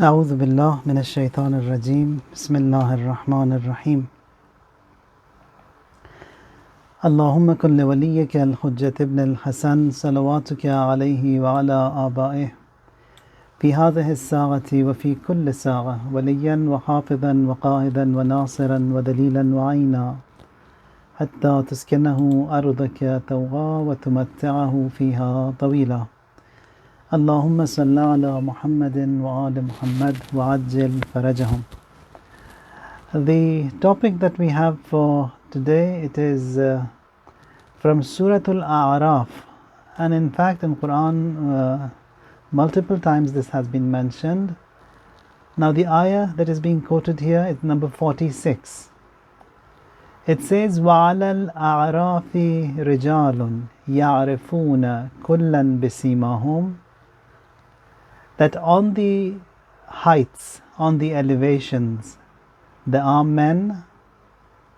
أعوذ بالله من الشيطان الرجيم بسم الله الرحمن الرحيم اللهم كن لوليك الحجة ابن الحسن صلواتك عليه وعلى آبائه في هذه الساعة وفي كل ساعة وليا وحافظا وقائدا وناصرا ودليلا وعينا حتى تسكنه أرضك طوعا وتمتعه فيها طويلا اللهم صل على محمد وآل محمد وعجل فرجهم. The topic that we have for today, it is from Surah Al-Araaf, and in fact in Quran multiple times this has been mentioned. Now the ayah that is being quoted here is number 46. It says وَعَلَى الْأَعْرَافِ رِجَالٌ يَعْرِفُونَ كُلًّا بِسِيمَاهُمْ, that on the heights, on the elevations, there are men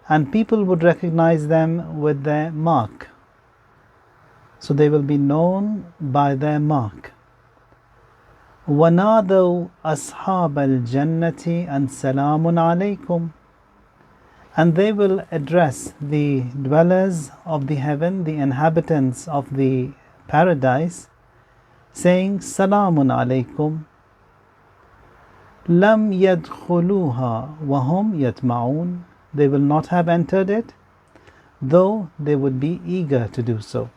and people would recognize them with their mark. So they will be known by their mark. وَنَادَوْا أَصْحَابَ الْجَنَّةِ أَنْ سَلَامٌ عَلَيْكُمْ, and they will address the dwellers of the heaven, the inhabitants of the paradise, saying Salamun alaykum lam yadkhuluha wahum yatma'un, they will not have entered it, though they would be eager to do so.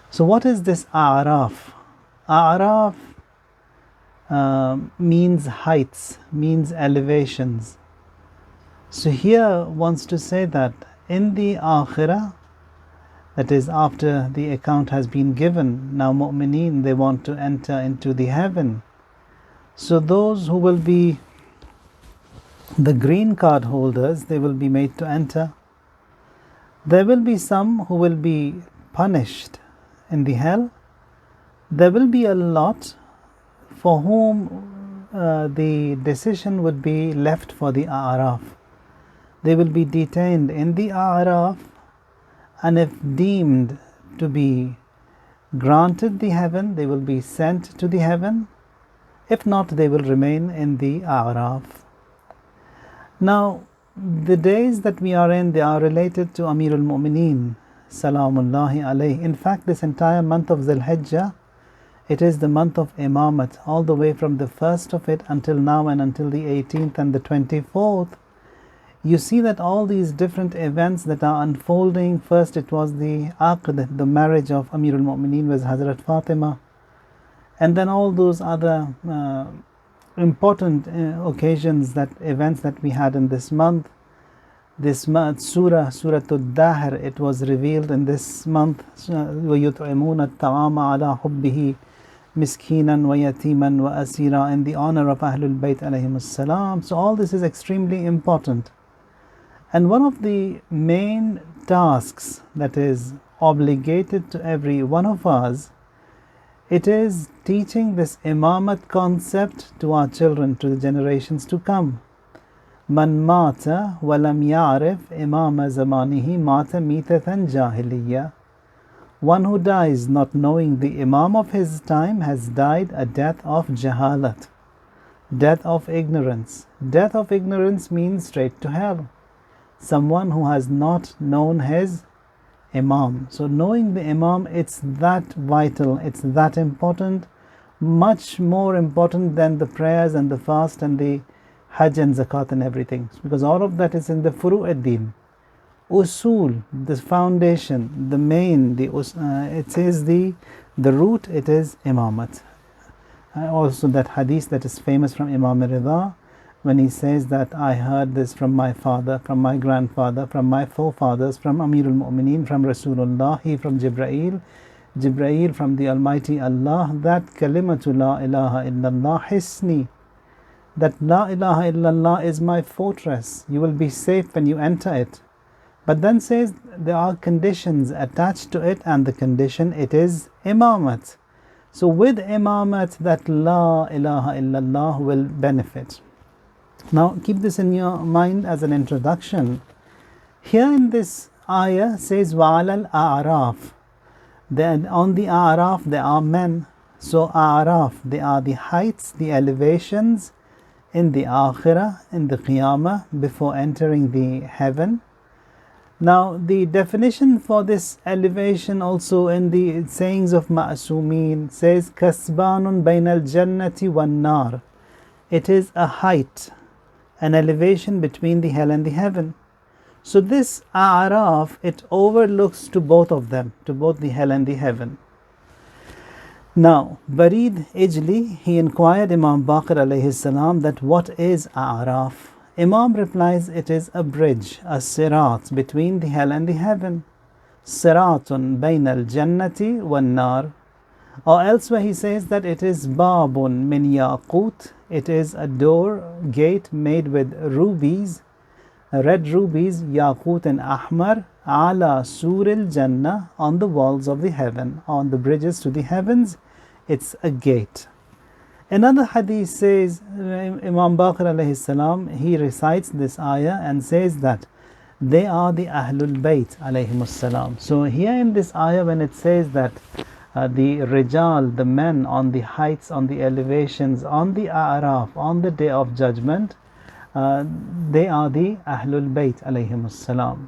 So what is this Araaf? Araaf means heights, means elevations. So here wants to say that in the Akhirah, that is after the account has been given, now mu'mineen, they want to enter into the heaven. So those who will be the green card holders, they will be made to enter. There will be some who will be punished in the hell. There will be a lot for whom the decision would be left for the A'raf. They will be detained in the A'raf, and if deemed to be granted the heaven, they will be sent to the heaven. If not, they will remain in the Araaf. Now, the days that we are in, they are related to Amir al-Mu'mineen, Salamullahi alayhi. In fact, this entire month of Dhul Hijjah, it is the month of Imamat, all the way from the first of it until now and until the 18th and the 24th. You see that all these different events that are unfolding, first it was the Aqd, the marriage of Amir al-Mu'mineen with Hazrat Fatima, and then all those other important occasions, events that we had in this month. This month, Surah Ad-Dahr, it was revealed in this month. وَيُطْعِمُونَ الطَّعَامَ عَلَى حُبِّهِ مِسْكِينًا وَيَتِيمًا وَأَسِيرًا, in the honor of Ahlul Bayt alayhimus salam. So all this is extremely important. And one of the main tasks that is obligated to every one of us, it is teaching this imamat concept to our children, to the generations to come. Man mata walam ya'rif imama zamanihi mata mitatan jahiliya. One who dies not knowing the imam of his time has died a death of jahalat, death of ignorance. Death of ignorance means straight to hell. Someone who has not known his Imam. So knowing the Imam, it's that vital, it's that important, much more important than the prayers and the fast and the Hajj and Zakat and everything, because all of that is in the Furu' ad-Din. Usul, the foundation, the main, it says the root, it is Imamat. Also that hadith that is famous from Imam Rida, when he says that I heard this from my father, from my grandfather, from my forefathers, from Amir al-Mu'mineen, from Rasulullah, he from Jibreel from the Almighty Allah, that kalimatu la ilaha illallah hisni, that la ilaha illallah is my fortress, you will be safe when you enter it. But then says there are conditions attached to it, and the condition, it is imamat. So with imamat, that la ilaha illallah will benefit. Now keep this in your mind as an introduction. Here in this ayah says وَعَلَى الْأَعْرَافِ, then on the Araaf there are men. So Araaf, they are the heights, the elevations in the Akhirah, in the Qiyamah, before entering the heaven. Now the definition for this elevation also in the sayings of Ma'asumeen says Kasbanun bainal jannati wan nar. It is a height, an elevation between the hell and the heaven. So this A'raf, it overlooks to both of them, to both the hell and the heaven. Now, Barid Ijli, he inquired Imam Baqir alayhi salam that what is A'raf? Imam replies, it is a bridge, a sirat between the hell and the heaven. Siratun bain al-jannati wan nar. Or elsewhere he says that it is babun min yaqut. It is a door, gate made with rubies, red rubies, yaqut and ahmar, ala suril jannah, on the walls of the heaven, on the bridges to the heavens. It's a gate. Another hadith says, Imam Baqir alayhi salam, he recites this ayah and says that they are the Ahlul Bayt alayhimus salam. So here in this ayah, when it says that the Rijal, the men on the heights, on the elevations, on the A'raf, on the Day of Judgment, they are the Ahlul Bayt alayhimus salam,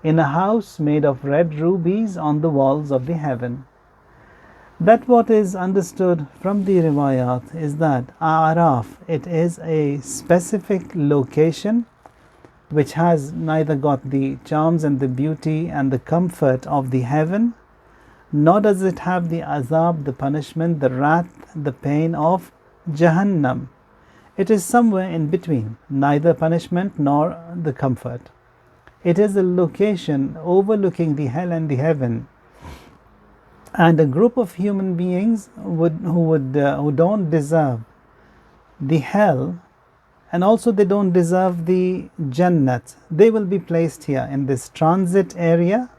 in a house made of red rubies on the walls of the heaven. That what is understood from the riwayat is that Araaf, it is a specific location which has neither got the charms and the beauty and the comfort of the heaven, nor does it have the azab, the punishment, the wrath, the pain of Jahannam. It is somewhere in between, neither punishment nor the comfort. It is a location overlooking the hell and the heaven. And a group of human beings who don't deserve the hell, and also they don't deserve the Jannat, they will be placed here in this transit area.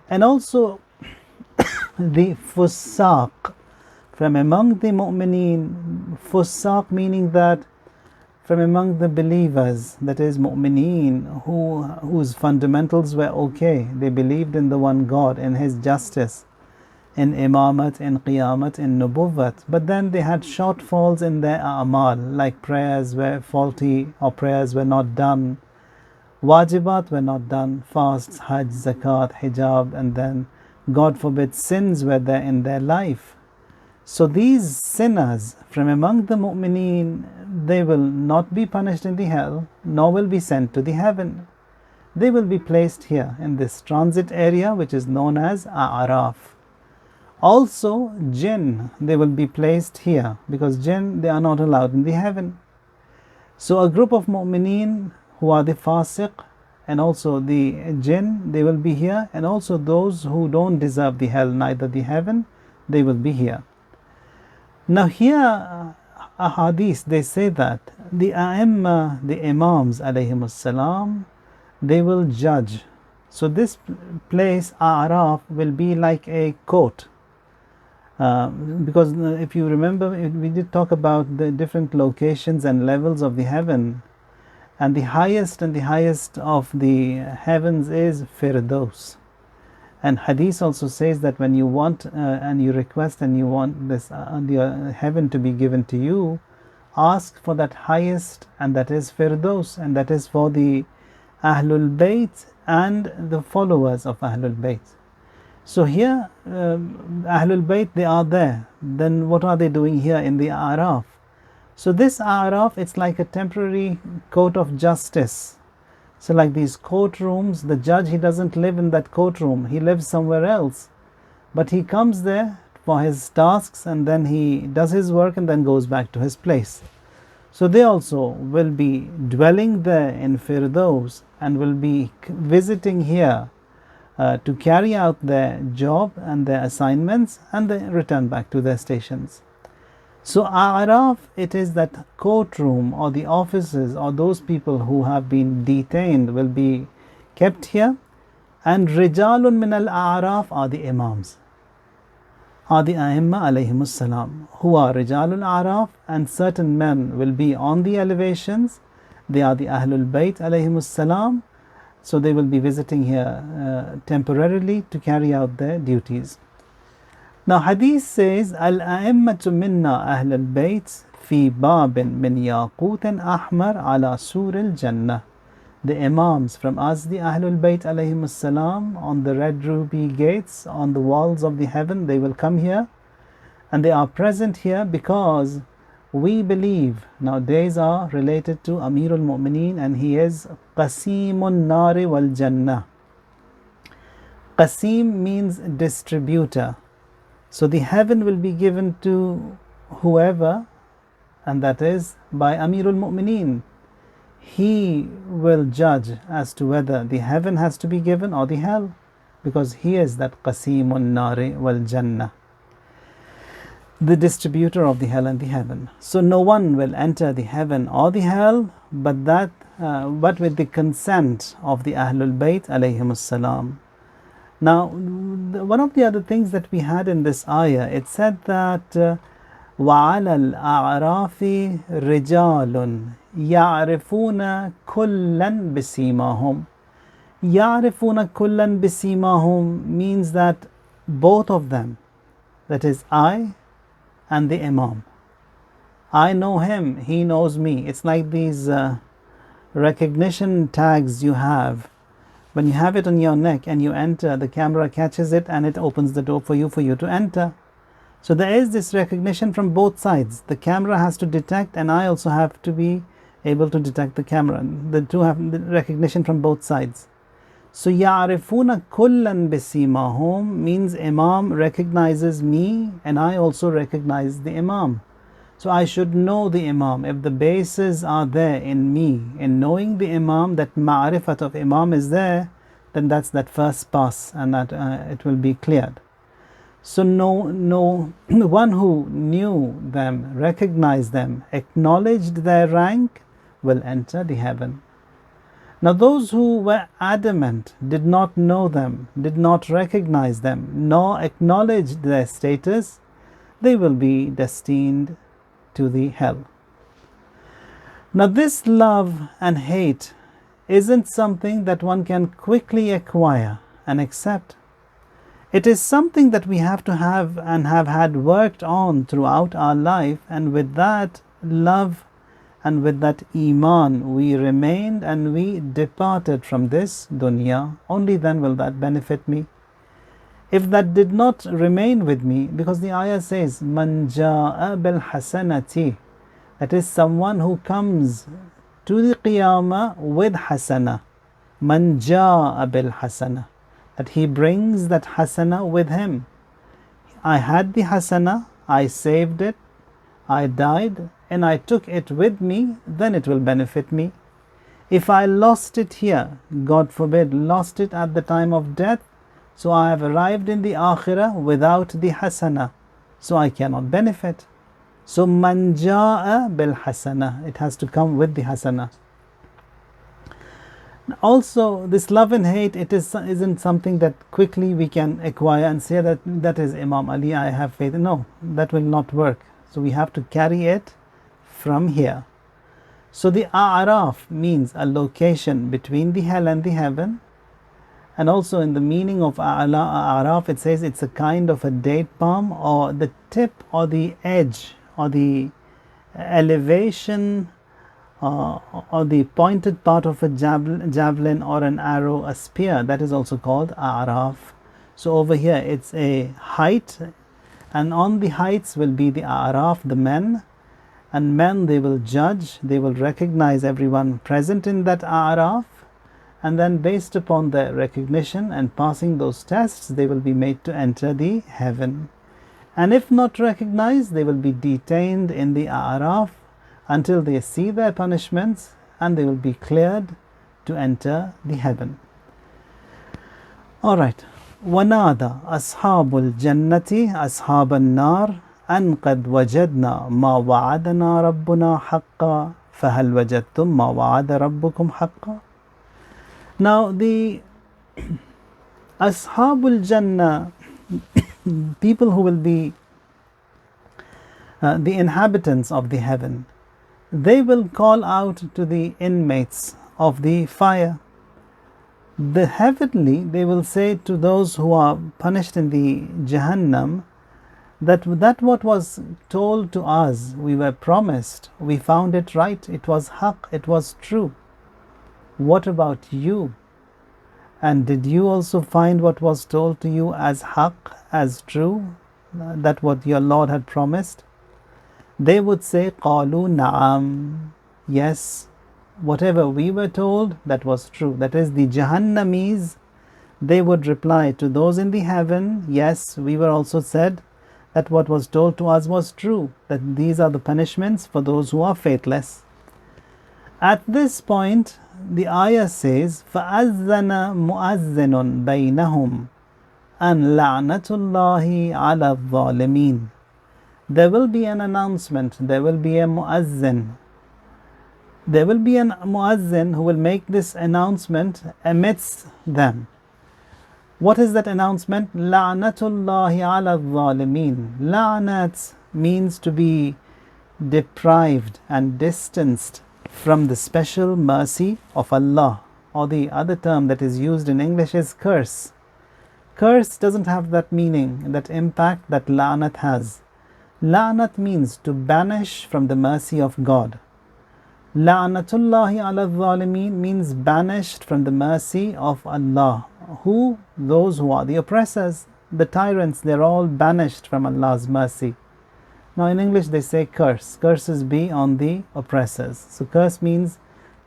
And also the Fusaq, from among the Mu'mineen, Fusaq meaning that from among the believers, that is Mu'mineen, whose fundamentals were okay, they believed in the one God, in His justice, in imamat, in qiyamat, in nubuwwat, but then they had shortfalls in their a'mal, like prayers were faulty or prayers were not done, wajibat were not done, fasts, hajj, zakat, hijab, and then God forbid sins were there in their life. So these sinners from among the mu'mineen, they will not be punished in the hell, nor will be sent to the heaven. They will be placed here in this transit area which is known as A'raf. Also, jinn, they will be placed here, because jinn, they are not allowed in the heaven. So a group of mu'mineen who are the fasiq, and also the jinn, they will be here, and also those who don't deserve the hell, neither the heaven, they will be here. Now here, a hadith, they say that the a'imma, the imams alayhimus salam, they will judge. So this place, A'raf, will be like a court. Because if you remember, we did talk about the different locations and levels of the heaven, and the highest of the heavens is Firdaus. And hadith also says that when you want and you request and you want this your heaven to be given to you, ask for that highest, and that is Firdaus, and that is for the Ahlul Bayt and the followers of Ahlul Bayt. So here, Ahlul Bayt, they are there. Then what are they doing here in the A'raf? So this A'raf, it's like a temporary court of justice. So like these courtrooms, the judge, he doesn't live in that courtroom. He lives somewhere else. But he comes there for his tasks, and then he does his work and then goes back to his place. So they also will be dwelling there in Firdaus and will be visiting here to carry out their job and their assignments, and then return back to their stations. So A'raf, it is that courtroom, or the offices, or those people who have been detained will be kept here. And Rijalun min al-A'raf are the imams, are the A'imma alayhimus salam, who are Rijalul A'raf, and certain men will be on the elevations. They are the Ahlul Bayt alayhimus salam. So they will be visiting here temporarily to carry out their duties. Now hadith says, Al-a'immatu minna ahl al-bayt fi babin min yaqutin ahmar ala sur al-jannah. The Imams from us, the Ahlul Bayt alayhim salam, on the red ruby gates, on the walls of the heaven, they will come here, and they are present here because we believe. Now these are related to Amirul Mu'mineen, and he is Qasimun Nari wal Jannah. Qasim means distributor. So the heaven will be given to whoever, and that is by Amirul Mu'mineen. He will judge as to whether the heaven has to be given or the hell, because he is that Qasimun Nari wal Jannah, the distributor of the hell and the heaven. So no one will enter the heaven or the hell but with the consent of the Ahlul Bayt alayhimus salam. Now, one of the other things that we had in this ayah, it said that وَعَلَى الْأَعْرَافِ رِجَالٌ يَعْرِفُونَ كُلًّا بِسِيمَاهُمْ. يَعْرِفُونَ كُلًّا بِسِيمَاهُمْ means that both of them, that is I and the Imam, I know him, he knows me. It's like these recognition tags you have. When you have it on your neck and you enter, the camera catches it and it opens the door for you to enter. So there is this recognition from both sides. The camera has to detect, and I also have to be able to detect the camera. The two have the recognition from both sides. So يَعْرِفُونَ كُلًّا بِسِيمَاهُمْ means Imam recognizes me and I also recognize the Imam. So I should know the Imam. If the bases are there in me, in knowing the Imam, that ma'rifat of Imam is there, then that's that first pass, and that it will be cleared. So no one who knew them, recognized them, acknowledged their rank will enter the heaven. Now those who were adamant, did not know them, did not recognize them, nor acknowledged their status, they will be destined to the hell. Now this love and hate isn't something that one can quickly acquire and accept. It is something that we have to have and have had worked on throughout our life, and with that love and with that iman we remained and we departed from this dunya. Only then will that benefit me. If that did not remain with me, because the ayah says man jaa bil hasanati, that is someone who comes to the qiyamah with hasana. Man jaa bil hasana, that he brings that hasana with him. I had the hasana, I saved it, I died, and I took it with me, then it will benefit me. If I lost it here, God forbid, lost it at the time of death, so I have arrived in the akhirah without the hasana, so I cannot benefit. So man jaa bil hasana, it has to come with the hasana. Also, this love and hate, isn't something that quickly we can acquire and say that is Imam Ali, I have faith. No, that will not work. So we have to carry it from here. So the Araaf means a location between the hell and the heaven. And also in the meaning of Araaf, it says it's a kind of a date palm, or the tip or the edge or the elevation or the pointed part of a javelin or an arrow, a spear, that is also called Araaf. So over here it's a height, and on the heights will be the Araaf, the men, and men, they will judge, they will recognize everyone present in that Araaf, and then based upon their recognition and passing those tests, they will be made to enter the heaven. And if not recognized, they will be detained in the Araaf until they see their punishments, and they will be cleared to enter the heaven. Alright. وَنَادَى أَصْحَابُ الْجَنَّةِ أَصْحَابَ النَّارِ أَنْ قَدْ وَجَدْنَا مَا وَعَدَنَا رَبُّنَا حَقًّا فَهَلْ وَجَدْتُمْ مَا وَعَدَ رَبُّكُمْ حَقًّا. Now the Ashabul Jannah, people who will be the inhabitants of the heaven, they will call out to the inmates of the fire. The heavenly, they will say to those who are punished in the Jahannam, that what was told to us, we were promised, we found it right, it was haqq, it was true. What about you? And did you also find what was told to you as haqq, as true, that what your Lord had promised? They would say, قَالُوا نَعَمْ, yes, whatever we were told, that was true. That is, the Jahannamis, they would reply to those in the heaven, yes, we were also said that what was told to us was true, that these are the punishments for those who are faithless. At this point, the ayah says, فَأَذَّنَ مُؤَذِّنٌ بَيْنَهُمْ أَنْ لَعْنَةُ اللَّهِ عَلَى الظَّالِمِينَ. There will be an announcement, there will be a muazzin. There will be a muazzin who will make this announcement amidst them. What is that announcement? La'natullahi ala al-zalimin. La'nat means to be deprived and distanced from the special mercy of Allah. Or the other term that is used in English is curse. Curse doesn't have that meaning, that impact that la'nat has. La'nat means to banish from the mercy of God. La'natullahi ala al-zalimin means banished from the mercy of Allah. Who? Those who are the oppressors, the tyrants, they're all banished from Allah's mercy. Now in English they say curse. Curses be on the oppressors. So curse means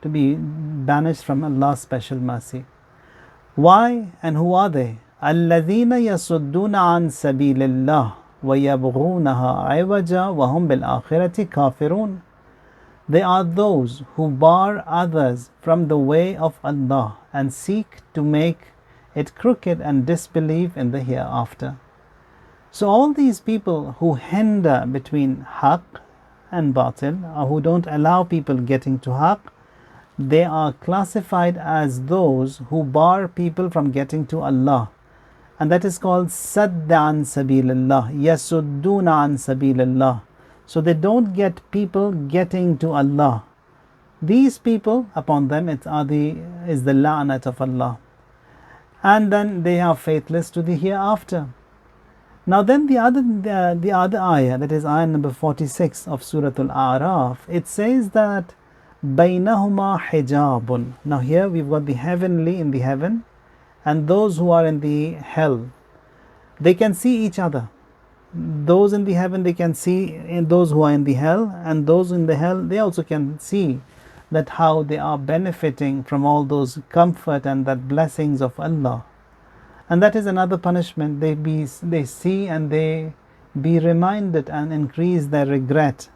to be banished from Allah's special mercy. Why and who are they? الَّذِينَ يَصُدُّونَ عَنْ سَبِيلِ اللَّهِ وَيَبْغُونَهَا عِوَجًا وَهُمْ بِالْآخِرَةِ كَافِرُونَ. They are those who bar others from the way of Allah and seek to make it crooked and disbelieve in the hereafter. So all these people who hinder between haqq and batil, or who don't allow people getting to haqq, they are classified as those who bar people from getting to Allah. And that is called sadd an sabilillah, yasudduna an sabilillah. So they don't get people getting to Allah. These people, upon them is the la'nat of Allah. And then they are faithless to the hereafter. Now then the other ayah, that is ayah number 46 of Surah Al-Araaf, it says that بَيْنَهُمَا حِجَابٌ. Now here we've got the heavenly in the heaven, and those who are in the hell, they can see each other. Those in the heaven, they can see those who are in the hell, and those in the hell, they also can see that how they are benefiting from all those comfort and that blessings of Allah. And that is another punishment. They see and they be reminded and increase their regret.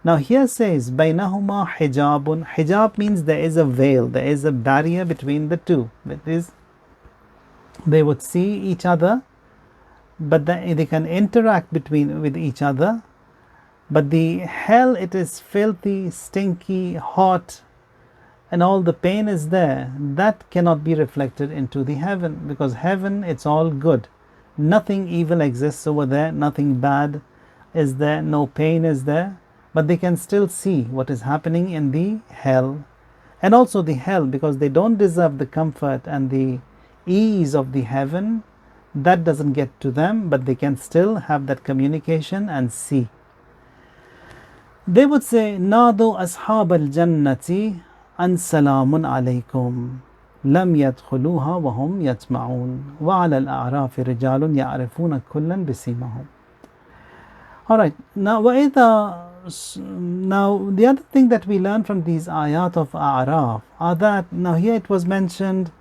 Now here says بَيْنَهُمَا حِجَابٌ. Hijab means there is a veil, there is a barrier between the two. That is, they would see each other, but they can interact with each other. But the hell, it is filthy, stinky, hot, and all the pain is there. That cannot be reflected into the heaven, because heaven, it's all good. Nothing evil exists over there, nothing bad is there, no pain is there. But they can still see what is happening in the hell. And also the hell, because they don't deserve the comfort and the ease of the heaven, that doesn't get to them, but they can still have that communication and see. They would say, نَادُوا أَصْحَابَ الْجَنَّةِ أَنْ سَلَامٌ عَلَيْكُمْ لَمْ يَدْخُلُوهَا وَهُمْ يَطْمَعُونَ وَعَلَى الْأَعْرَافِ رِجَالٌ يَعْرِفُونَ كُلًّا بِسِيمَاهُمْ. Alright, now the other thing that we learn from these ayat of Araaf are that, now here it was mentioned,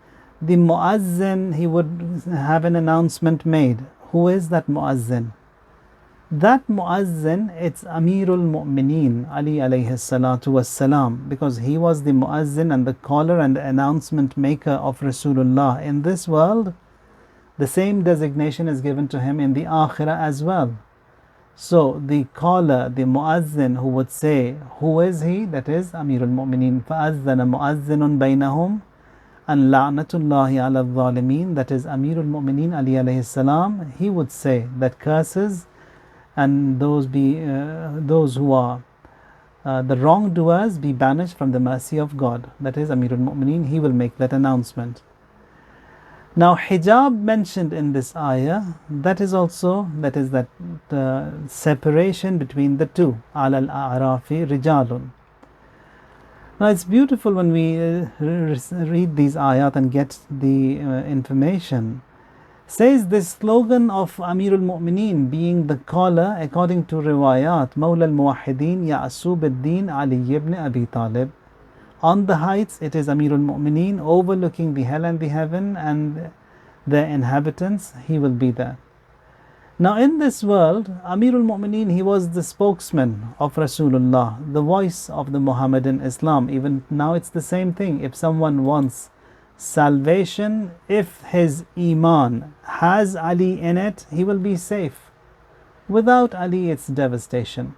the muazzin, he would have an announcement made. Who is that muazzin? That muazzin, it's Amirul Mu'mineen, Ali alayhi salatu wassalam, because he was the muazzin and the caller and the announcement maker of Rasulullah in this world. The same designation is given to him in the Akhirah as well. So the caller, the muazzin who would say, who is he? That is Amirul Mu'mineen. فَأَذَّنَ مُؤَذِّنٌ بَيْنَهُمْ أَنْ لَعْنَةُ اللَّهِ عَلَى الظَّالِمِينَ. That is Amirul Mu'mineen Ali alayhi salam. He would say that curses and those who are the wrongdoers be banished from the mercy of God. That is Amirul Mu'mineen. He will make that announcement. Now hijab mentioned in this ayah, that is that separation between the two. Ala al-a'rafi rijalun. Now it's beautiful when we read these ayat and get the information. Says this slogan of Amirul Mu'mineen being the caller according to riwayat, Mawla al-Muwahhideen Ya'sub ad-Din Ali ibn Abi Talib. On the heights it is Amirul Mu'mineen overlooking the hell and the heaven and their inhabitants, he will be there. Now in this world, Amirul Mu'mineen, he was the spokesman of Rasulullah, the voice of the Muhammadan Islam. Even now it's the same thing. If someone wants salvation, if his iman has Ali in it, he will be safe. Without Ali, it's devastation.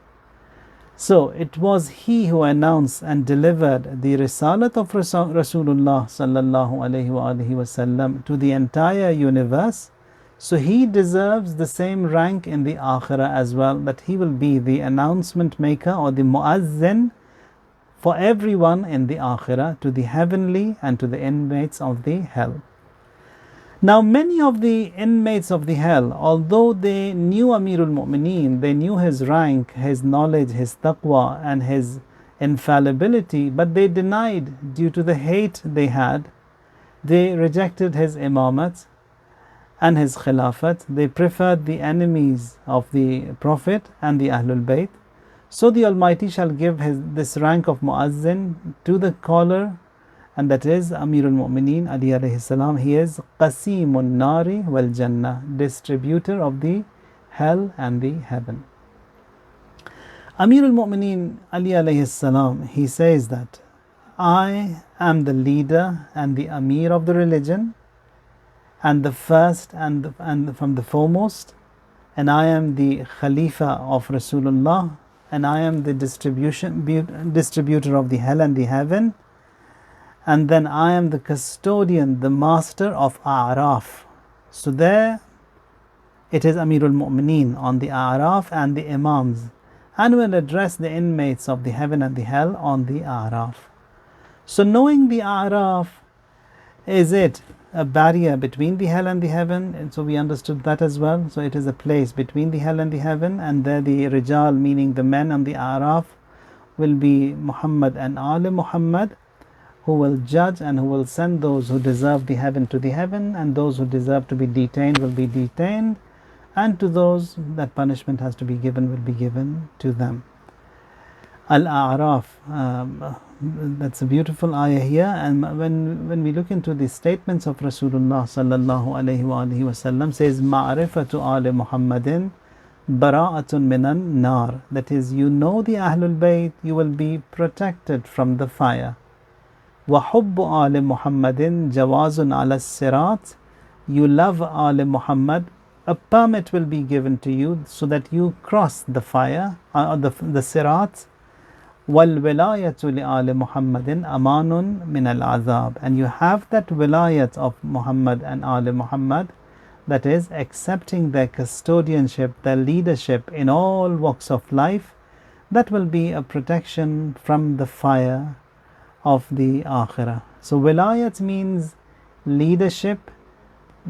So it was he who announced and delivered the risalat of Rasulullah sallallahu alaihi wasallam to the entire universe. So he deserves the same rank in the akhirah as well, that he will be the announcement maker or the muazzin for everyone in the akhirah, to the heavenly and to the inmates of the hell. Now many of the inmates of the hell, although they knew Amirul Mu'mineen, they knew his rank, his knowledge, his taqwa and his infallibility, but they denied due to the hate they had. They rejected his imamat and his khilafat. They preferred the enemies of the Prophet and the Ahlul Bayt. So the Almighty shall give this rank of Muazzin to the caller, and that is Amirul Mu'mineen Ali alayhi salam. He is Qasimun Nari wal Jannah, distributor of the hell and the heaven. Amirul Mu'mineen Ali alayhi salam, he says that I am the leader and the Amir of the religion, and the first and from the foremost, and I am the Khalifa of Rasulullah, and I am the distributor of the hell and the heaven, and then I am the custodian, the master of Araaf. So there it is Amirul Mu'mineen on the Araaf and the Imams, and will address the inmates of the heaven and the hell on the Araaf. So knowing the Araaf, is it a barrier between the hell and the heaven? And so we understood that as well. So it is a place between the hell and the heaven, and there the Rijal, meaning the men on the Araaf, will be Muhammad and Ali Muhammad, who will judge and who will send those who deserve the heaven to the heaven, and those who deserve to be detained will be detained, and to those that punishment has to be given will be given to them. Al-A'raf, that's a beautiful ayah here. And when we look into the statements of Rasulullah sallallahu alaihi wasallam, says Ma'rifatu Ali Muhammadin bara'atun minan nar, that is, you know the Ahlul Bayt, you will be protected from the fire. Wa hubbu Ali Muhammadin jawazun ala sirat, you love Ali Muhammad, a permit will be given to you so that you cross the fire, the sirat. وَالْوِلَايَةُ لِآلِ مُحَمَّدٍ أَمَانٌ مِنَ الْعَذَابِ, and you have that wilayat of Muhammad and Ali Muhammad, that is accepting their custodianship, their leadership in all walks of life, that will be a protection from the fire of the Akhirah. So wilayat means leadership.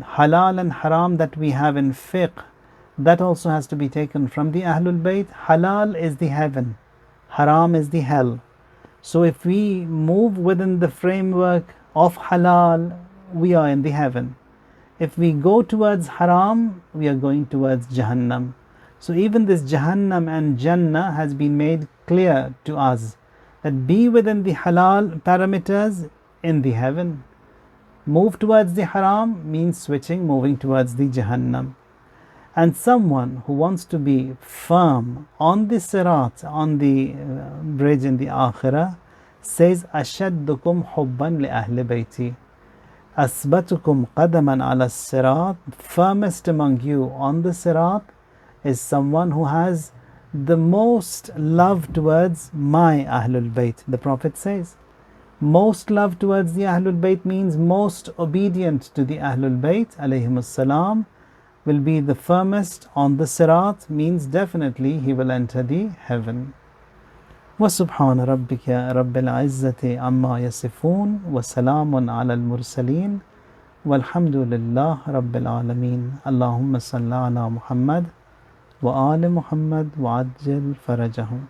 Halal and haram that we have in fiqh, that also has to be taken from the Ahlul Bayt. Halal is the heaven, haram is the hell. So if we move within the framework of halal, we are in the heaven. If we go towards haram, we are going towards Jahannam. So even this Jahannam and Jannah has been made clear to us, that be within the halal parameters in the heaven. Move towards the haram means moving towards the Jahannam. And someone who wants to be firm on the sirat, on the bridge in the Akhirah, says أَشَدُّكُمْ حُبًّا لِأَهْلِ بَيْتِي أَثْبَتُكُمْ قَدَمًا عَلَى الصِّرَاطِ, firmest among you on the sirat is someone who has the most love towards my Ahlul Bayt. The Prophet says, most love towards the Ahlul Bayt means most obedient to the Ahlul Bayt alayhimus salam will be the firmest on the sirat, means definitely he will enter the heaven. وَسُبْحَانَ رَبِّكَ رَبِّ الْعِزَّةِ عَمَّا يَصِفُونَ وَسَلَامٌ عَلَى الْمُرْسَلِينَ والحمد لله رب العالمين. اللهم صل على محمد وآل محمد وعجل فرجهم.